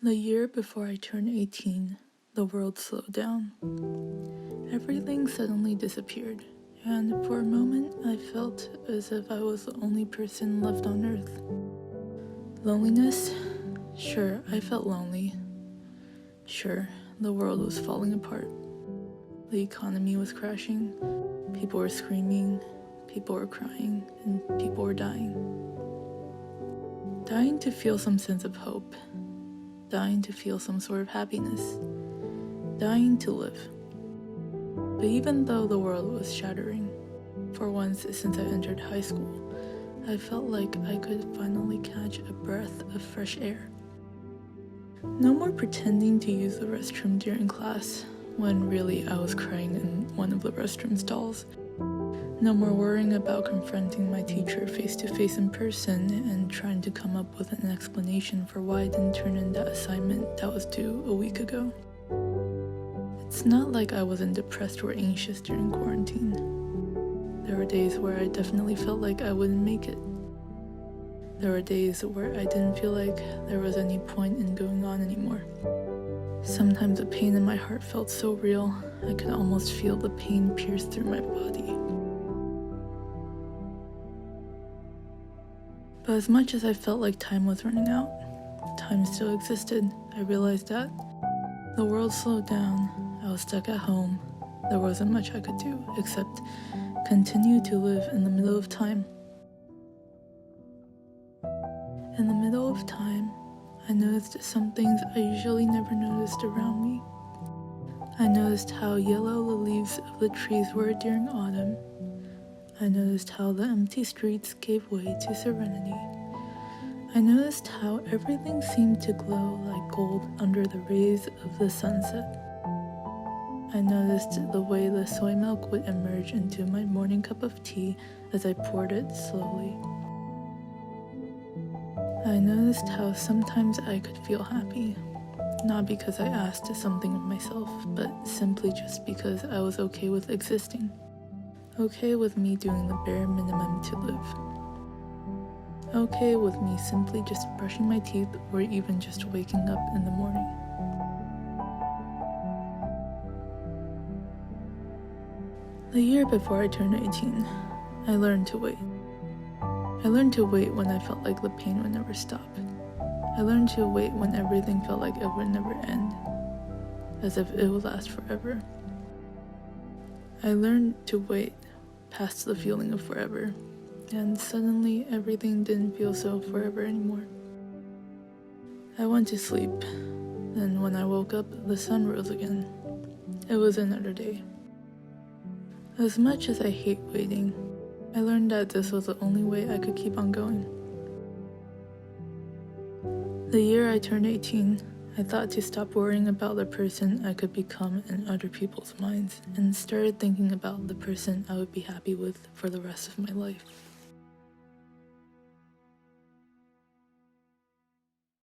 The year before I turned 18, the world slowed down. Everything suddenly disappeared, and for a moment I felt as if I was the only person left on earth. Loneliness? Sure, I felt lonely. Sure, the world was falling apart. The economy was crashing. People were screaming, people were crying, and people were dying. Dying to feel some sense of hope. Dying to feel some sort of happiness. Dying to live. But even though the world was shattering, for once since I entered high school, I felt like I could finally catch a breath of fresh air. No more pretending to use the restroom during class, when really I was crying in one of the restroom stalls. No more worrying about confronting my teacher face to face in person and trying to come up with an explanation for why I didn't turn in that assignment that was due a week ago. It's not like I wasn't depressed or anxious during quarantine. There were days where I definitely felt like I wouldn't make it. There were days where I didn't feel like there was any point in going on anymore. Sometimes the pain in my heart felt so real, I could almost feel the pain pierce through my body. But as much as I felt like time was running out, time still existed. I realized that the world slowed down, I was stuck at home, there wasn't much I could do except continue to live in the middle of time. In the middle of time, I noticed some things I usually never noticed around me. I noticed how yellow the leaves of the trees were during autumn. I noticed how the empty streets gave way to serenity. I noticed how everything seemed to glow like gold under the rays of the sunset. I noticed the way the soy milk would emerge into my morning cup of tea as I poured it slowly. I noticed how sometimes I could feel happy, not because I asked something of myself, but simply just because I was okay with existing. Okay with me doing the bare minimum to live. Okay with me simply just brushing my teeth or even just waking up in the morning. The year before I turned 18, I learned to wait. I learned to wait when I felt like the pain would never stop. I learned to wait when everything felt like it would never end, as if it would last forever. I learned to wait past the feeling of forever, and suddenly everything didn't feel so forever anymore. I went to sleep, then when I woke up, the sun rose again. It was another day. As much as I hate waiting, I learned that this was the only way I could keep on going. The year I turned 18, I thought to stop worrying about the person I could become in other people's minds and started thinking about the person I would be happy with for the rest of my life.